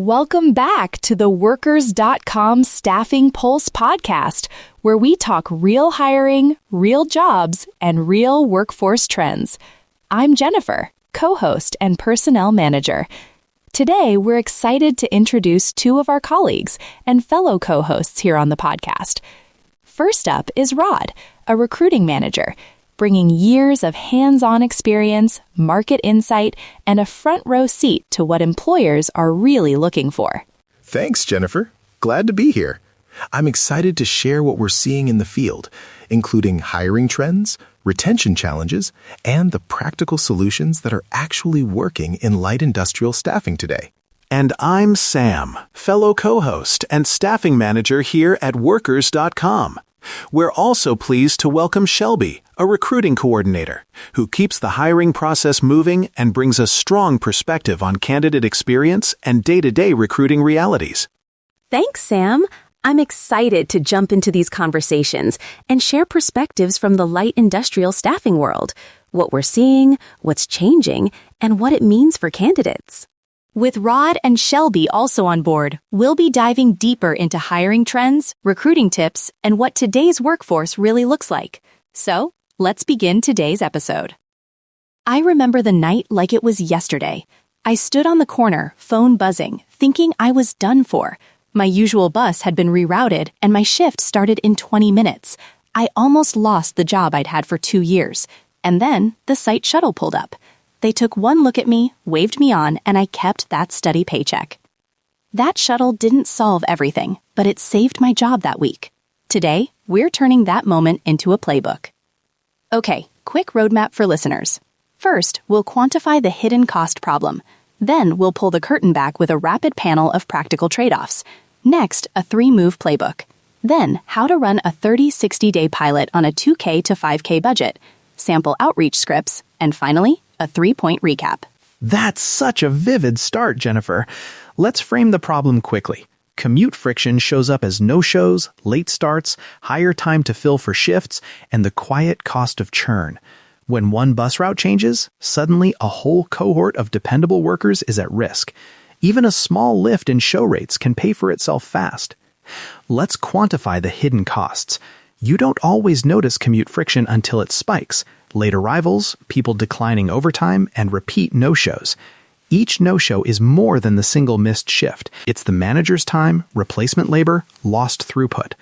Welcome back to the Workers.com Staffing Pulse podcast, where we talk real hiring, real jobs, and real workforce trends. I'm Jennifer, co-host and personnel manager. Today, we're excited to introduce two of our colleagues and fellow co-hosts here on the podcast. First up is Rod, a recruiting manager, bringing years of hands-on experience, market insight, and a front-row seat to what employers are really looking for. Thanks, Jennifer. Glad to be here. I'm excited to share what we're seeing in the field, including hiring trends, retention challenges, and the practical solutions that are actually working in light industrial staffing today. And I'm Sam, fellow co-host and staffing manager here at Workers.com. We're also pleased to welcome Shelbie, a recruiting coordinator, who keeps the hiring process moving and brings a strong perspective on candidate experience and day-to-day recruiting realities. Thanks, Sam. I'm excited to jump into these conversations and share perspectives from the light industrial staffing world, what we're seeing, what's changing, and what it means for candidates. With Rod and Shelbie also on board, we'll be diving deeper into hiring trends, recruiting tips, and what today's workforce really looks like. So, let's begin today's episode. I remember the night like it was yesterday. I stood on the corner, phone buzzing, thinking I was done for. My usual bus had been rerouted, and my shift started in 20 minutes. I almost lost the job I'd had for 2 years. And then the site shuttle pulled up. They took one look at me, waved me on, and I kept that steady paycheck. That shuttle didn't solve everything, but it saved my job that week. Today, we're turning that moment into a playbook. Okay, quick roadmap for listeners. First, we'll quantify the hidden cost problem. Then, we'll pull the curtain back with a rapid panel of practical trade-offs. Next, a 3-move playbook. Then, how to run a 30-60-day pilot on a 2K to 5K budget, sample outreach scripts, and finally, a 3-point recap. That's such a vivid start, Jennifer. Let's frame the problem quickly. Commute friction shows up as no-shows, late starts, higher time to fill for shifts, and the quiet cost of churn. When one bus route changes, suddenly a whole cohort of dependable workers is at risk. Even a small lift in show rates can pay for itself fast. Let's quantify the hidden costs. You don't always notice commute friction until it spikes. Late arrivals, people declining overtime, and repeat no-shows. Each no-show is more than the single missed shift. It's the manager's time, replacement labor, lost throughput.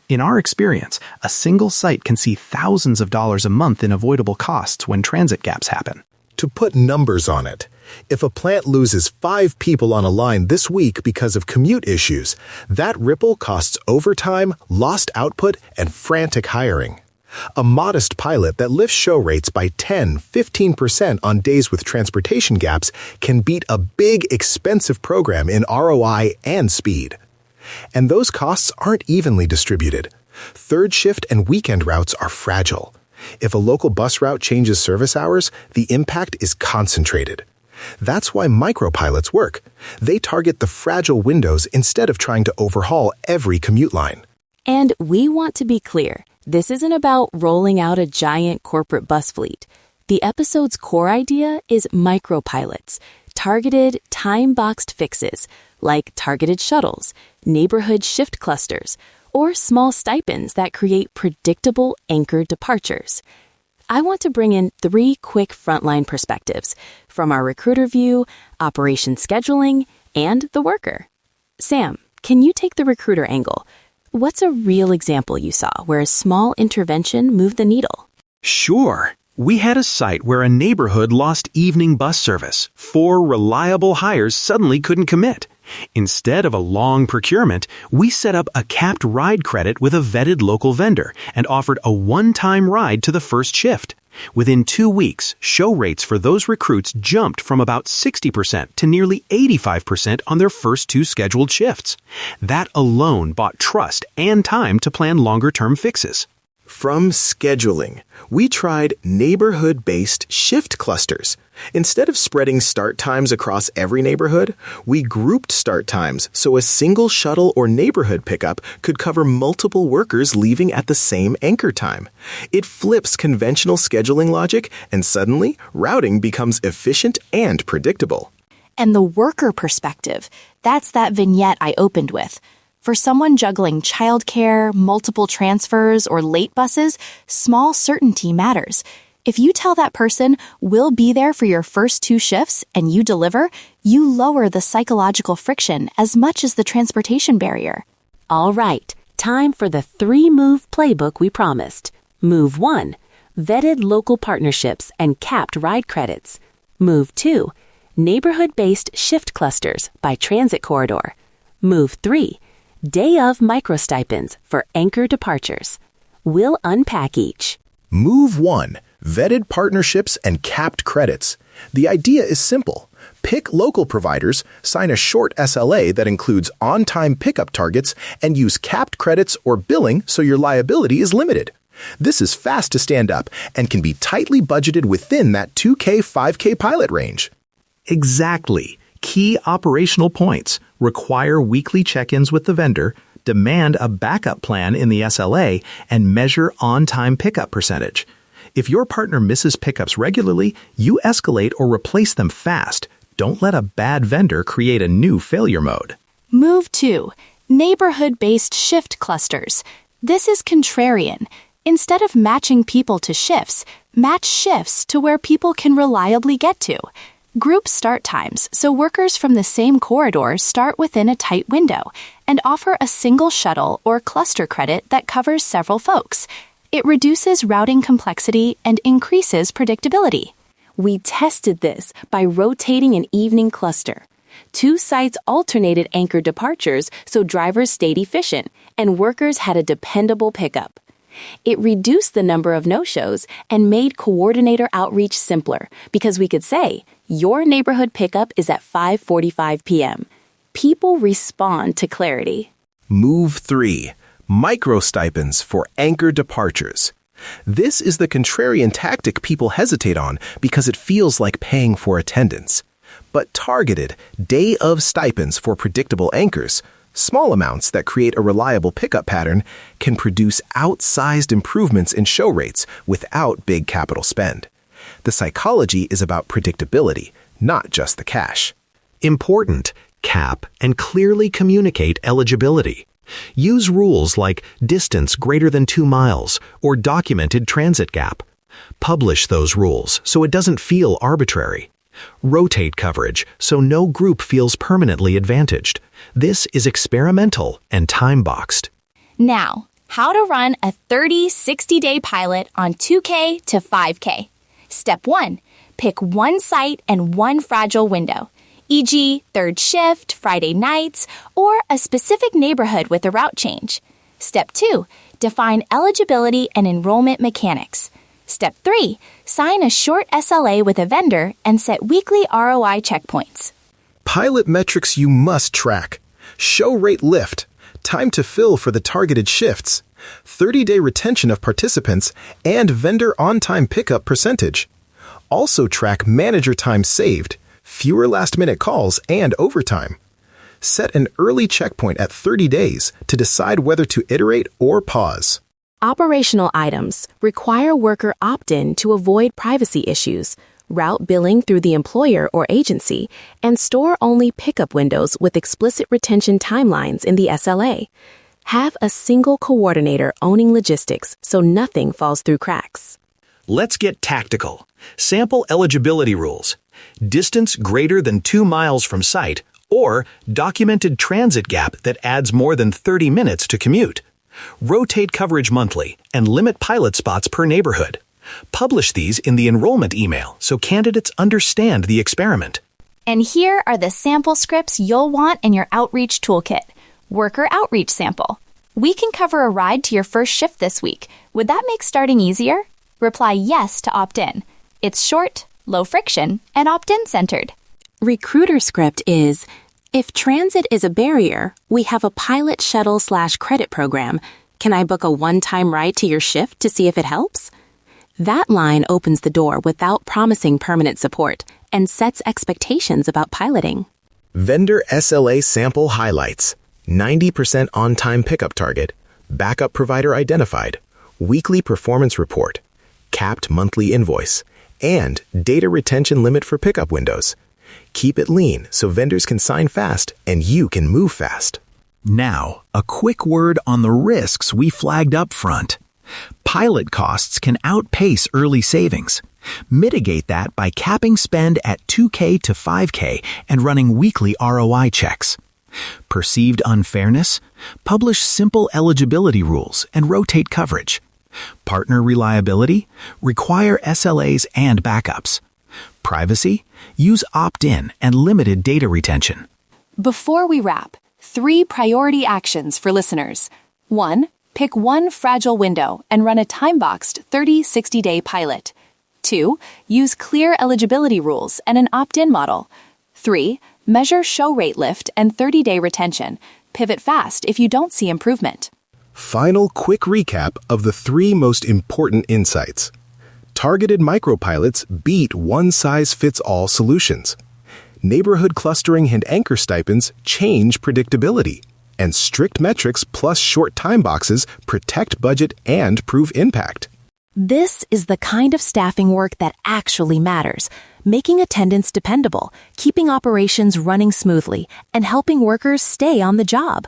In our experience, a single site can see thousands of dollars a month in avoidable costs when transit gaps happen. To put numbers on it, if a plant loses 5 people on a line this week because of commute issues, that ripple costs overtime, lost output, and frantic hiring. A modest pilot that lifts show rates by 10-15% on days with transportation gaps can beat a big, expensive program in ROI and speed. And those costs aren't evenly distributed. Third shift and weekend routes are fragile. If a local bus route changes service hours, the impact is concentrated. That's why micro-pilots work. They target the fragile windows instead of trying to overhaul every commute line. And we want to be clear. This isn't about rolling out a giant corporate bus fleet. The episode's core idea is micro-pilots, targeted, time-boxed fixes, like targeted shuttles, neighborhood shift clusters, or small stipends that create predictable anchored departures. I want to bring in 3 quick frontline perspectives from our recruiter view, operation scheduling, and the worker. Sam, can you take the recruiter angle? What's a real example you saw where a small intervention moved the needle? Sure. We had a site where a neighborhood lost evening bus service. 4 reliable hires suddenly couldn't commit. Instead of a long procurement, we set up a capped ride credit with a vetted local vendor and offered a one-time ride to the first shift. Within 2 weeks, show rates for those recruits jumped from about 60% to nearly 85% on their first 2 scheduled shifts. That alone bought trust and time to plan longer-term fixes. From scheduling, we tried neighborhood-based shift clusters. Instead of spreading start times across every neighborhood, we grouped start times so a single shuttle or neighborhood pickup could cover multiple workers leaving at the same anchor time. It flips conventional scheduling logic, and suddenly, routing becomes efficient and predictable. And the worker perspective, that's that vignette I opened with. For someone juggling childcare, multiple transfers, or late buses, small certainty matters. If you tell that person, we'll be there for your first 2 shifts, and you deliver, you lower the psychological friction as much as the transportation barrier. All right, time for the 3-move playbook we promised. Move 1, vetted local partnerships and capped ride credits. Move 2, neighborhood-based shift clusters by transit corridor. Move 3, day of micro-stipends for anchor departures. We'll unpack each. Move 1. Vetted partnerships and capped credits. The idea is simple. Pick local providers, sign a short SLA that includes on-time pickup targets, and use capped credits or billing so your liability is limited. This is fast to stand up and can be tightly budgeted within that 2K, 5K pilot range. Exactly. Key operational points: require weekly check-ins with the vendor, demand a backup plan in the SLA, and measure on-time pickup percentage. If your partner misses pickups regularly, you escalate or replace them fast. Don't let a bad vendor create a new failure mode. Move 2. Neighborhood-based shift clusters. This is contrarian. Instead of matching people to shifts, match shifts to where people can reliably get to. Group start times so workers from the same corridor start within a tight window, and offer a single shuttle or cluster credit that covers several folks. It reduces routing complexity and increases predictability. We tested this by rotating an evening cluster. 2 sites alternated anchor departures so drivers stayed efficient and workers had a dependable pickup. It reduced the number of no-shows and made coordinator outreach simpler because we could say, your neighborhood pickup is at 5:45 p.m. People respond to clarity. Move 3. Micro-stipends for anchor departures. This is the contrarian tactic people hesitate on because it feels like paying for attendance. But targeted, day-of stipends for predictable anchors, small amounts that create a reliable pickup pattern, can produce outsized improvements in show rates without big capital spend. The psychology is about predictability, not just the cash. Important: cap and clearly communicate eligibility. Use rules like distance greater than 2 miles or documented transit gap. Publish those rules so it doesn't feel arbitrary. Rotate coverage so no group feels permanently advantaged. This is experimental and time-boxed. Now, how to run a 60-day pilot on 2K to 5K. Step 1. Pick one site and one fragile window, e.g., third shift, Friday nights, or a specific neighborhood with a route change. Step 2. Define eligibility and enrollment mechanics. Step 3. Sign a short SLA with a vendor and set weekly ROI checkpoints. Pilot metrics you must track: show rate lift, time to fill for the targeted shifts, 30-day retention of participants, and vendor on-time pickup percentage. Also track manager time saved, fewer last-minute calls, and overtime. Set an early checkpoint at 30 days to decide whether to iterate or pause. Operational items require worker opt-in to avoid privacy issues, route billing through the employer or agency, and store-only pickup windows with explicit retention timelines in the SLA. Have a single coordinator owning logistics so nothing falls through cracks. Let's get tactical. Sample eligibility rules: distance greater than 2 miles from site, or documented transit gap that adds more than 30 minutes to commute. Rotate coverage monthly and limit pilot spots per neighborhood. Publish these in the enrollment email so candidates understand the experiment. And here are the sample scripts you'll want in your outreach toolkit. Worker outreach sample. We can cover a ride to your first shift this week. Would that make starting easier? Reply yes to opt-in. It's short, low friction, and opt-in centered. Recruiter script is, if transit is a barrier, we have a pilot shuttle/credit program. Can I book a one-time ride to your shift to see if it helps? That line opens the door without promising permanent support and sets expectations about piloting. Vendor SLA sample highlights: 90% on-time pickup target, backup provider identified, weekly performance report, capped monthly invoice, and data retention limit for pickup windows. Keep it lean so vendors can sign fast and you can move fast. Now, a quick word on the risks we flagged up front. Pilot costs can outpace early savings. Mitigate that by capping spend at $2K to $5K and running weekly ROI checks. Perceived unfairness? Publish simple eligibility rules and rotate coverage. Partner reliability? Require SLAs and backups. Privacy? Use opt-in and limited data retention. Before we wrap, 3 priority actions for listeners. 1. Pick one fragile window and run a time-boxed 30-60-day pilot. 2. Use clear eligibility rules and an opt-in model. 3. Measure show rate lift and 30-day retention. Pivot fast if you don't see improvement. Final quick recap of the 3 most important insights. Targeted micropilots beat one-size-fits-all solutions. Neighborhood clustering and anchor stipends change predictability. And strict metrics plus short time boxes protect budget and prove impact. This is the kind of staffing work that actually matters, making attendance dependable, keeping operations running smoothly, and helping workers stay on the job.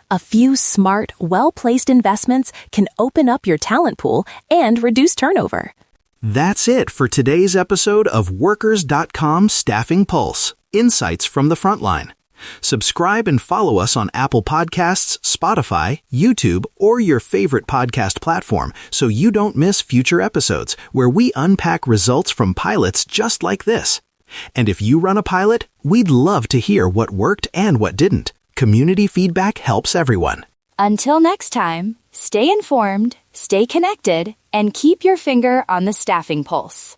A few smart, well-placed investments can open up your talent pool and reduce turnover. That's it for today's episode of Workers.com Staffing Pulse, Insights from the Frontline. Subscribe and follow us on Apple Podcasts, Spotify, YouTube, or your favorite podcast platform so you don't miss future episodes where we unpack results from pilots just like this. And if you run a pilot, we'd love to hear what worked and what didn't. Community feedback helps everyone. Until next time, stay informed, stay connected, and keep your finger on the staffing pulse.